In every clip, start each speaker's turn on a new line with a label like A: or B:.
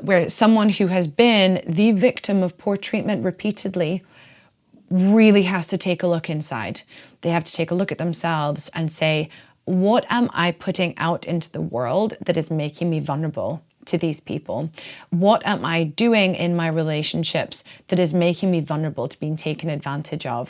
A: where someone who has been the victim of poor treatment repeatedly really has to take a look inside. They have to take a look at themselves and say, what am I putting out into the world that is making me vulnerable to these people? What am I doing in my relationships that is making me vulnerable to being taken advantage of?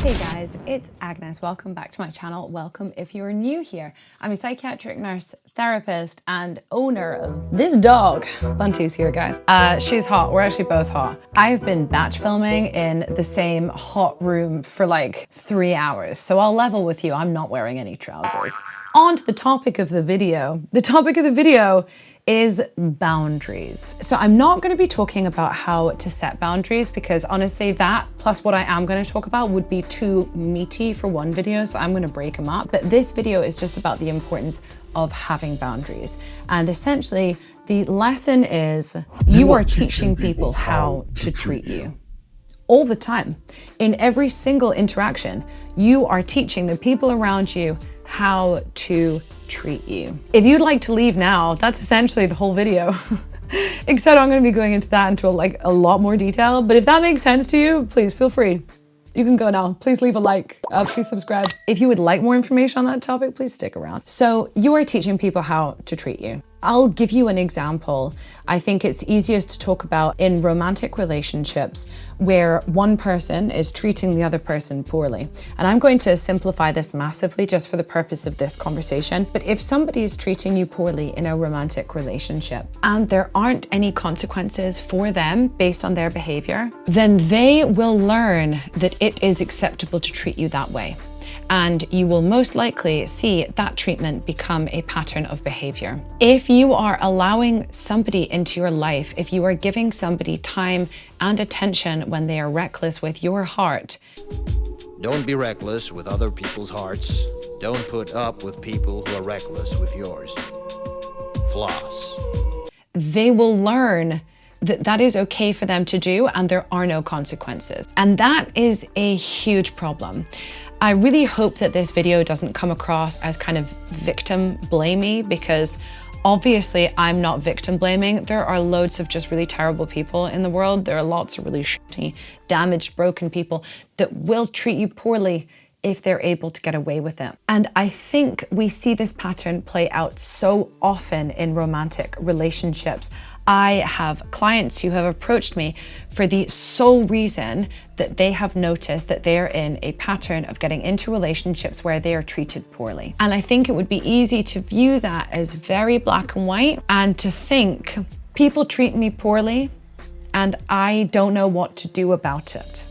A: Hey guys, it's Agnes. Welcome back to my channel. Welcome if you're new here. I'm a psychiatric nurse, therapist, and owner of this dog. Bunty's here, guys. She's hot. We're actually both hot. I've been batch filming in the same hot room for like 3 hours. So I'll level with you. I'm not wearing any trousers. On to the topic of the video. The topic of the video is boundaries. So I'm not going to be talking about how to set boundaries because honestly that plus what I am going to talk about would be too meaty for one video, so I'm going to break them up. But this video is just about the importance of having boundaries. And essentially the lesson is you are teaching people how to treat you. All the time. In every single interaction, you are teaching the people around you how to treat you. If you'd like to leave now, that's essentially the whole video. Except I'm going to be going into that into a lot more detail. But if that makes sense to you, please feel free. You can go now. Please leave a like. Please subscribe. If you would like more information on that topic, please stick around. So you are teaching people how to treat you. I'll give you an example. I think it's easiest to talk about in romantic relationships where one person is treating the other person poorly. And I'm going to simplify this massively just for the purpose of this conversation. But if somebody is treating you poorly in a romantic relationship and there aren't any consequences for them based on their behavior, then they will learn that it is acceptable to treat you that way. And you will most likely see that treatment become a pattern of behavior. If you are allowing somebody into your life, if you are giving somebody time and attention when they are reckless with your heart.
B: Don't be reckless with other people's hearts. Don't put up with people who are reckless with yours. Floss.
A: They will learn that that is okay for them to do and there are no consequences. And that is a huge problem. I really hope that this video doesn't come across as kind of victim blamey because obviously I'm not victim blaming. There are loads of just really terrible people in the world. There are lots of really shitty, damaged, broken people that will treat you poorly if they're able to get away with it. And I think we see this pattern play out so often in romantic relationships. I have clients who have approached me for the sole reason that they have noticed that they're in a pattern of getting into relationships where they are treated poorly. And I think it would be easy to view that as very black and white and to think people treat me poorly and I don't know what to do about it.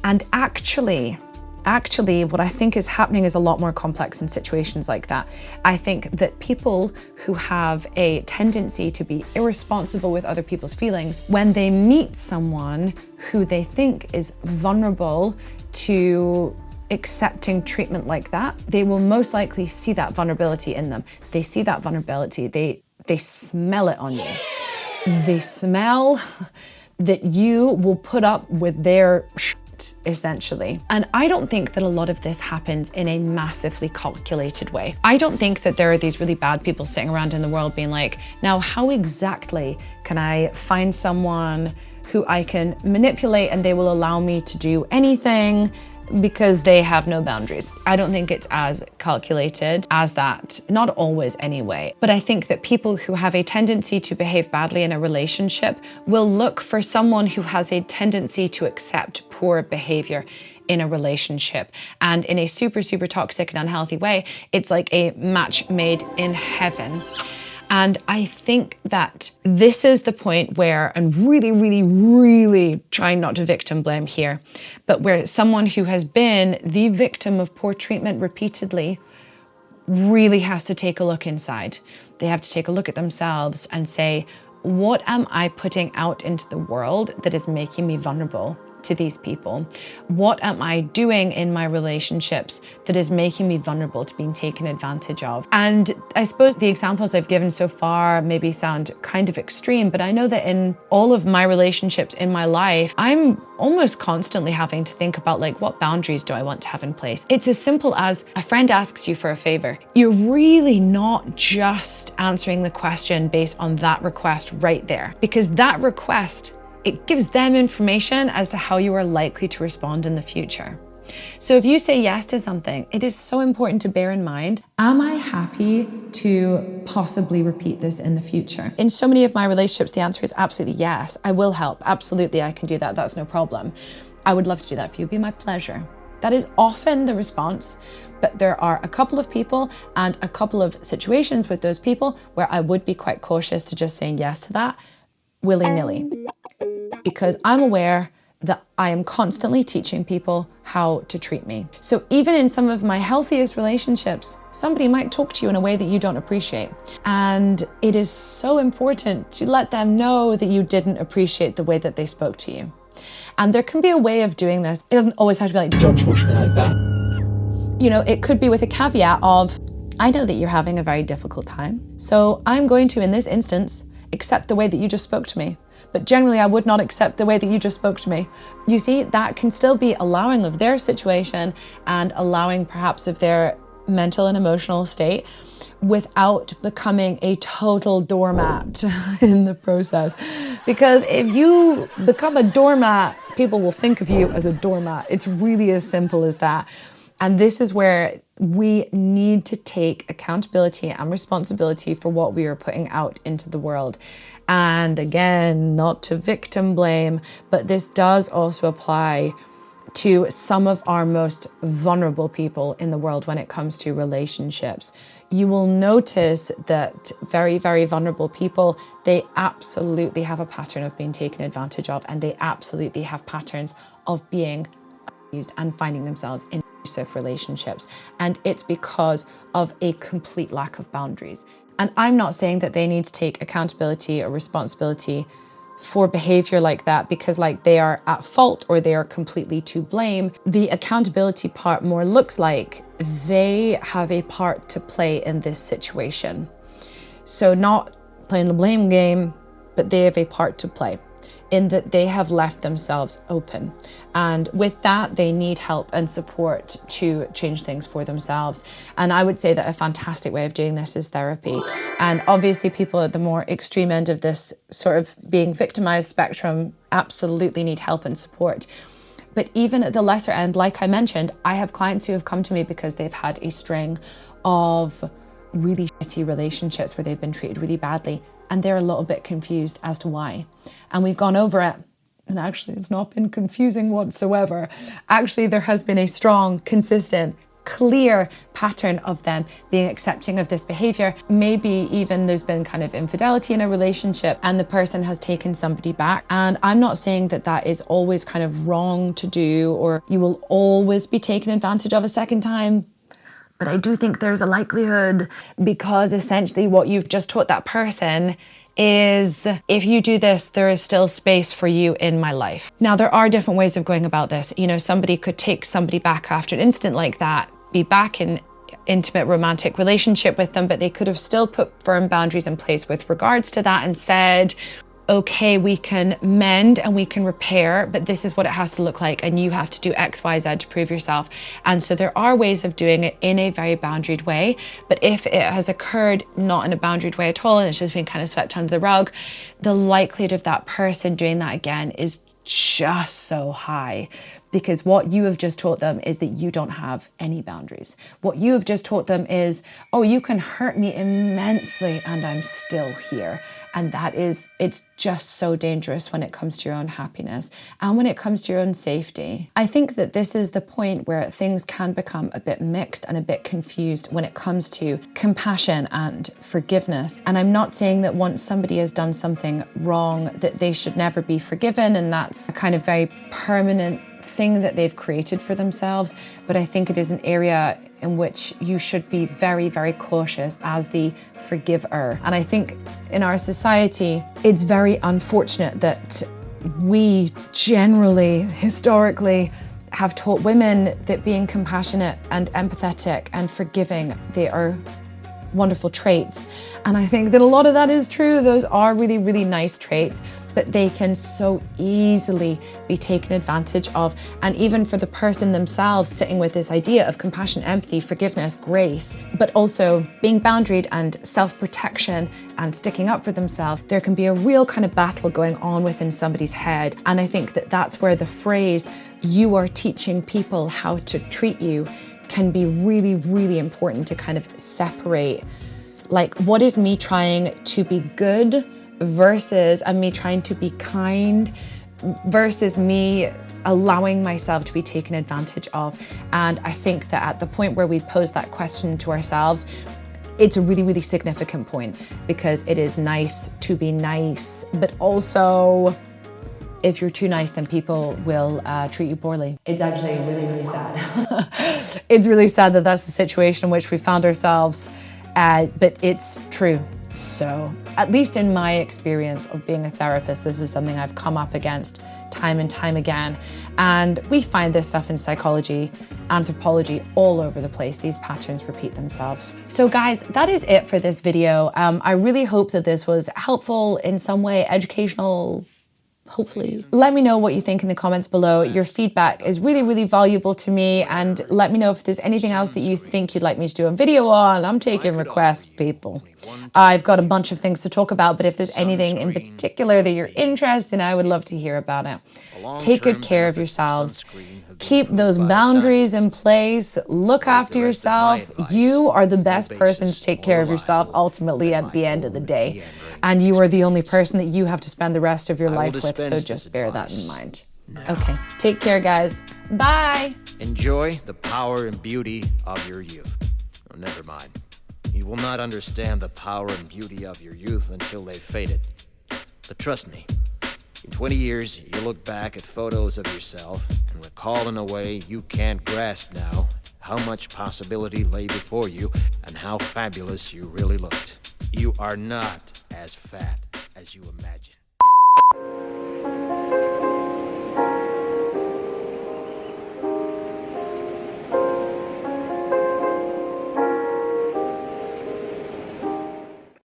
A: And actually, what I think is happening is a lot more complex in situations like that. I think that people who have a tendency to be irresponsible with other people's feelings, when they meet someone who they think is vulnerable to accepting treatment like that, they will most likely see that vulnerability in them. They see that vulnerability, they smell it on you. They smell that you will put up with their essentially. And I don't think that a lot of this happens in a massively calculated way. I don't think that there are these really bad people sitting around in the world being like, now how exactly can I find someone who I can manipulate and they will allow me to do anything because they have no boundaries. I don't think it's as calculated as that, not always anyway. But I think that people who have a tendency to behave badly in a relationship will look for someone who has a tendency to accept poor behavior in a relationship. And in a super, super toxic and unhealthy way, it's like a match made in heaven. And I think that this is the point where, and really trying not to victim blame here, but where someone who has been the victim of poor treatment repeatedly really has to take a look inside. They have to take a look at themselves and say, what am I putting out into the world that is making me vulnerable to these people? What am I doing in my relationships that is making me vulnerable to being taken advantage of? And I suppose the examples I've given so far maybe sound kind of extreme, but I know that in all of my relationships in my life, I'm almost constantly having to think about like, what boundaries do I want to have in place? It's as simple as a friend asks you for a favor. You're really not just answering the question based on that request right there, because that request, it gives them information as to how you are likely to respond in the future. So if you say yes to something, it is so important to bear in mind, am I happy to possibly repeat this in the future? In so many of my relationships, the answer is absolutely yes. I will help. Absolutely, I can do that. That's no problem. I would love to do that for you. It'd be my pleasure. That is often the response, but there are a couple of people and a couple of situations with those people where I would be quite cautious to just saying yes to that willy-nilly, because I'm aware that I am constantly teaching people how to treat me. So even in some of my healthiest relationships, somebody might talk to you in a way that you don't appreciate. And it is so important to let them know that you didn't appreciate the way that they spoke to you. And there can be a way of doing this. It doesn't always have to be like, don't talk to me like that. You know, it could be with a caveat of, I know that you're having a very difficult time, so I'm going to, in this instance, accept the way that you just spoke to me. But generally, I would not accept the way that you just spoke to me. You see, that can still be allowing of their situation and allowing perhaps of their mental and emotional state without becoming a total doormat in the process. Because if you become a doormat, people will think of you as a doormat. It's really as simple as that. And this is where we need to take accountability and responsibility for what we are putting out into the world. And again, not to victim blame, but this does also apply to some of our most vulnerable people in the world when it comes to relationships. You will notice that very, very vulnerable people, they absolutely have a pattern of being taken advantage of, and they absolutely have patterns of being abused and finding themselves in abusive relationships. And it's because of a complete lack of boundaries. And I'm not saying that they need to take accountability or responsibility for behavior like that because like they are at fault or they are completely to blame. The accountability part more looks like they have a part to play in this situation. So not playing the blame game, but they have a part to play in that they have left themselves open. And with that, they need help and support to change things for themselves. And I would say that a fantastic way of doing this is therapy. And obviously people at the more extreme end of this sort of being victimized spectrum absolutely need help and support. But even at the lesser end, like I mentioned, I have clients who have come to me because they've had a string of really shitty relationships where they've been treated really badly, and they're a little bit confused as to why. And we've gone over it, and actually it's not been confusing whatsoever. Actually, there has been a strong, consistent, clear pattern of them being accepting of this behavior. Maybe even there's been kind of infidelity in a relationship and the person has taken somebody back. And I'm not saying that that is always kind of wrong to do, or you will always be taken advantage of a second time. But I do think there's a likelihood, because essentially what you've just taught that person is, if you do this, there is still space for you in my life. Now, there are different ways of going about this. You know, somebody could take somebody back after an incident like that, be back in intimate romantic relationship with them, but they could have still put firm boundaries in place with regards to that and said, okay, we can mend and we can repair, but this is what it has to look like, and you have to do X, Y, Z to prove yourself. And so there are ways of doing it in a very boundaried way, but if it has occurred not in a boundaried way at all and it's just been kind of swept under the rug, the likelihood of that person doing that again is just so high, because what you have just taught them is that you don't have any boundaries. What you have just taught them is, oh, you can hurt me immensely and I'm still here. And that is, it's just so dangerous when it comes to your own happiness and when it comes to your own safety. I think that this is the point where things can become a bit mixed and a bit confused when it comes to compassion and forgiveness. And I'm not saying that once somebody has done something wrong that they should never be forgiven, and that's a kind of very permanent thing that they've created for themselves. But I think it is an area in which you should be very, very cautious as the forgiver. And I think in our society, it's very unfortunate that we generally, historically, have taught women that being compassionate and empathetic and forgiving, they are wonderful traits. And I think that a lot of that is true. Those are really, really nice traits, but they can so easily be taken advantage of. And even for the person themselves sitting with this idea of compassion, empathy, forgiveness, grace, but also being boundaried and self-protection and sticking up for themselves, there can be a real kind of battle going on within somebody's head. And I think that that's where the phrase, "you are teaching people how to treat you," can be really, really important to kind of separate, like, what is me trying to be good versus me trying to be kind versus me allowing myself to be taken advantage of. And I think that at the point where we pose that question to ourselves, it's a really, really significant point, because it is nice to be nice, but also if you're too nice, then people will treat you poorly. It's actually really, really sad. It's really sad that that's the situation in which we found ourselves, but it's true. So, at least in my experience of being a therapist, this is something I've come up against time and time again. And we find this stuff in psychology, anthropology, all over the place. These patterns repeat themselves. So guys, that is it for this video. I really hope that this was helpful in some way, educational, hopefully. Let me know what you think in the comments below. Your feedback is really, really valuable to me. And let me know if there's anything else that you think you'd like me to do a video on. I'm taking requests, people. I've got a bunch of things to talk about, but if there's anything in particular that you're interested in, I would love to hear about it. Take good care of yourselves. Keep those boundaries in place. Look after yourself. You are the best person to take care of yourself ultimately at the end of the day. And you are the only person that you have to spend the rest of your life with, so just bear that in mind. Okay, take care, guys. Bye.
B: Enjoy the power and beauty of your youth. Oh, never mind. You will not understand the power and beauty of your youth until they've faded. But trust me, in 20 years, you'll look back at photos of yourself and recall in a way you can't grasp now how much possibility lay before you and how fabulous you really looked. You are not as fat as you imagine.